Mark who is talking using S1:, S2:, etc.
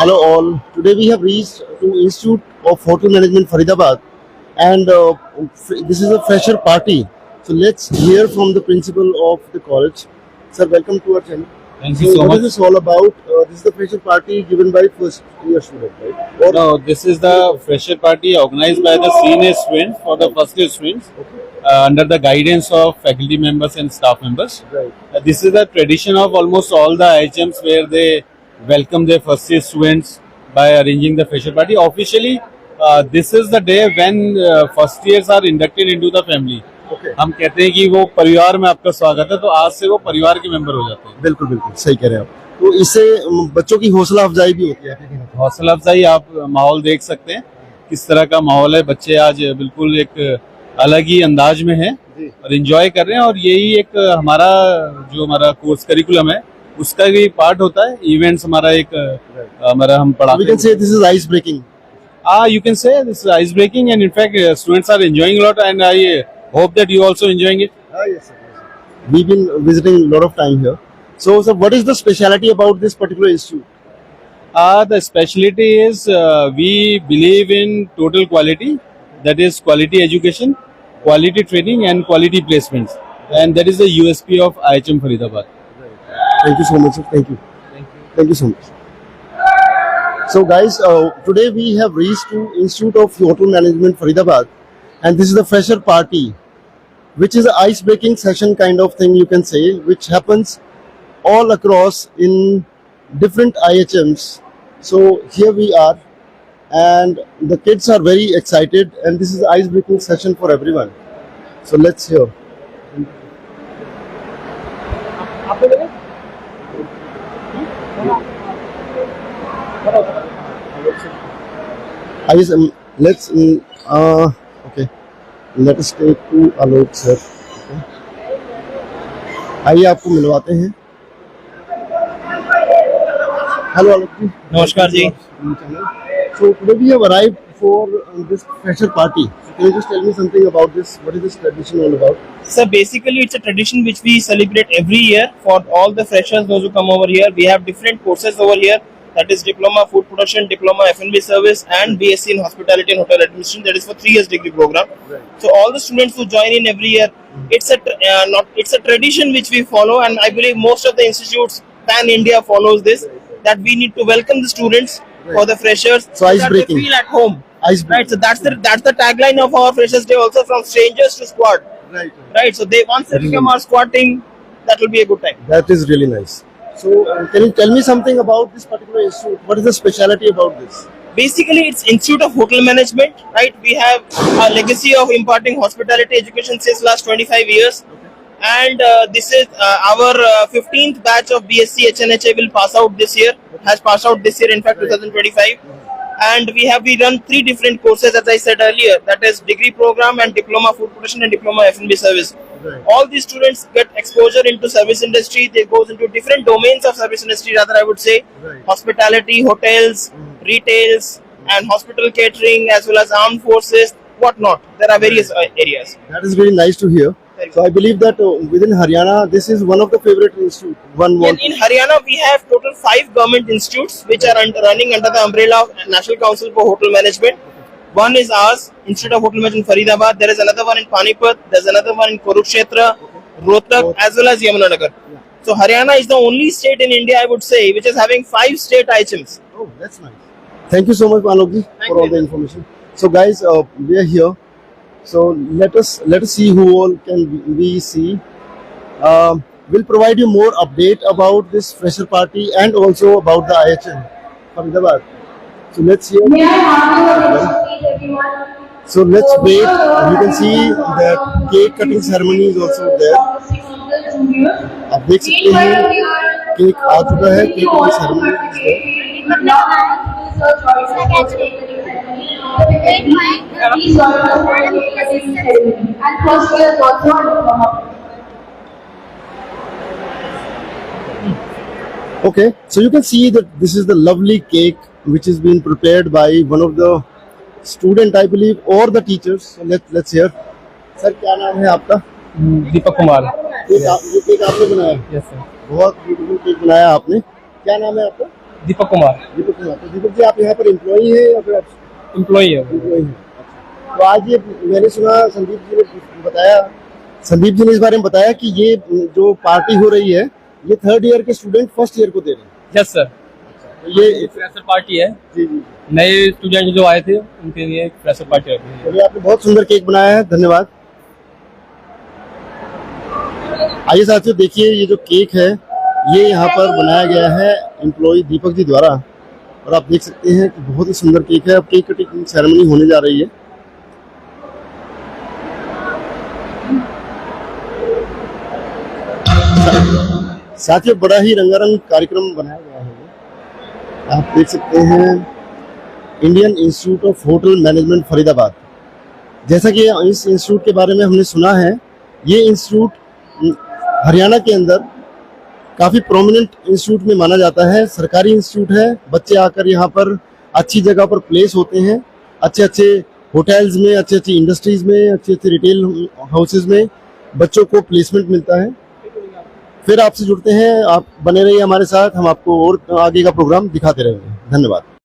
S1: Hello all. Today we have reached to Institute of Hotel Management Faridabad, and this is a fresher party. So let's hear from the principal of the college. Sir, welcome to our channel.
S2: Thank you so
S1: What
S2: much.
S1: is this all about? This is the fresher party given by first year student, right? Or
S2: No, this is the fresher party organized by the senior students for the first year students under the guidance of faculty members and staff members.
S1: Right.
S2: This is the tradition of almost all the IHMs where they welcome their first year students by arranging the fresher party. Officially, this is the day when first years are inducted into the family.
S1: Okay.
S2: हम कहते हैं कि वो परिवार में आपका स्वागत है, तो आज से वो परिवार के मेंबर हो जाते हैं।
S1: बिल्कुल बिल्कुल सही कह रहे हैं आप। तो इससे बच्चों की हौसला अफजाई भी होती है।
S2: हौसला अफजाई, आप माहौल देख सकते हैं किस तरह का माहौल है। बच्चे आज बिल्कुल एक अलग ही अंदाज में हैं और एंजॉय कर रहे हैं, और यही एक हमारा कोर्स करिकुलम है उसका भी पार्ट होता है। इवेंट्स हमारा हम पढ़ाते हैं।
S1: We can say this is ice breaking.
S2: You can say this is ice breaking, and in fact students are enjoying a lot, and I hope that you also enjoying it.
S1: Yes, sir. We've been visiting a lot of time here. So, sir, what is the speciality about this particular institute?
S2: The specialty is we believe in total quality, that is quality education, quality training and quality placements, and that is the USP of IHM Faridabad.
S1: Thank you so much, sir. Thank you. Thank you so much. So, guys, today we have reached to Institute of Hotel Management Faridabad, and this is the fresher party, which is an ice-breaking session kind of thing, you can say, which happens all across in different IHMs. So here we are, and the kids are very excited, and this is an ice-breaking session for everyone. So let's hear. Okay. Let us take to Alok sir. आइए आपको मिलवाते हैं। Hello Alok ji.
S3: नमस्कार जी।
S1: So today we have arrived for this fresher party. So can you just tell me something about this? What is this tradition all about?
S3: So basically it's a tradition which we celebrate every year for all the freshers, those who come over here. We have different courses over here. That is Diploma Food Production, Diploma F&B Service, and BSc in Hospitality and Hotel Administration. That is for 3 years degree program.
S1: Right.
S3: So all the students who join in every year, it's a tradition which we follow, and I believe most of the institutes pan India follows this. That we need to welcome the students for the freshers,
S1: So ice
S3: that
S1: breaking.
S3: they feel at home.
S1: Ice
S3: Right. So that's the tagline of our freshers day. Also, from strangers to squad.
S1: Right.
S3: Right. So once they become our squad team, that will be a good time.
S1: That is really nice. So can you tell me something about this particular institute? What is the speciality about this?
S3: Basically, it's Institute of Hotel Management, right? We have a legacy of imparting hospitality education since last 25 years. And this is our 15th batch of BSc HNHA will pass out this year, has passed out this year, in fact, 2025. And we run 3 different courses, as I said earlier, that is degree program and Diploma Food Production and Diploma F&B Service.
S1: Right.
S3: All these students get exposure into service industry. They goes into different domains of service industry, rather I would say,
S1: Right.
S3: hospitality, hotels, retails, and hospital catering, as well as armed forces, whatnot. There are various areas.
S1: That is very nice to hear. So I believe that within Haryana, this is one of the favorite institutes.
S3: In Haryana, we have total 5 government institutes which are running under the umbrella of National Council for Hotel Management. One is ours, Institute of Hotel Management Faridabad. There is another one in Panipat. There is another one in Kurukshetra, Rohtak, as well as Yamunanagar. So Haryana is the only state in India, I would say, which is having 5 state IHMs.
S1: Oh, that's nice. Thank you so much, Manokji, for all the information. So, guys, we are here. So let us see who all can we see. We'll provide you more update about this fresher party and also about the IHM Faridabad. So let's hear. So let's wait. You can see that cake cutting ceremony is also there. आप देख सकते हैं cake आ चुका है, cake cutting ceremony is there. Okay, so you can see that this is the lovely cake which is being prepared by one of the student, I believe, or the teachers. So let's hear. Sir, क्या नाम है आपका?
S2: दीपक कुमार।
S1: ये cake आपने बनाया?
S2: Yes sir.
S1: बहुत beautiful cake बनाया आपने। क्या नाम है आपका?
S4: दीपक कुमार
S1: दीपक कुमार। तो दीपक जी आप यहाँ पर एम्प्लॉई है या फिर आप
S4: एम्प्लॉई है।
S1: एम्प्लॉई हैं? तो आज ये मैंने सुना संदीप जी ने इस बारे में बताया कि ये जो पार्टी हो रही है ये 3rd ईयर के स्टूडेंट 1st ईयर को दे रहे हैं।
S4: यस सर,
S1: तो ये
S4: फ्रेशर पार्टी है।
S1: जी जी
S4: नए स्टूडेंट जो आए थे उनके लिए एक फ्रेशर पार्टी रखी है।
S1: चलिए, आपने बहुत सुंदर केक बनाया है, धन्यवाद। आइए साथियों, देखिए ये जो केक है ये यहाँ पर बनाया गया है एम्प्लॉय दीपक जी द्वारा, और आप देख सकते हैं कि बहुत ही सुंदर केक है। अब केक कटिंग सेरेमनी होने जा रही है। साथियों, बड़ा ही रंगारंग कार्यक्रम बनाया गया है। आप देख सकते हैं Indian institute of hotel management Faridabad. जैसा कि इस इंस्टीट्यूट के बारे में हमने सुना है, ये इंस्टीट्यूट हरियाणा के अंदर काफ़ी प्रोमिनेंट इंस्टीट्यूट में माना जाता है। सरकारी इंस्टीट्यूट है। बच्चे आकर यहाँ पर अच्छी जगह पर प्लेस होते हैं, अच्छे अच्छे होटल्स में, अच्छी अच्छी इंडस्ट्रीज में, अच्छे अच्छे रिटेल हाउसेज में बच्चों को प्लेसमेंट मिलता है। फिर आपसे जुड़ते हैं, आप बने रहिए हमारे साथ, हम आपको और आगे का प्रोग्राम दिखाते रहेंगे। धन्यवाद।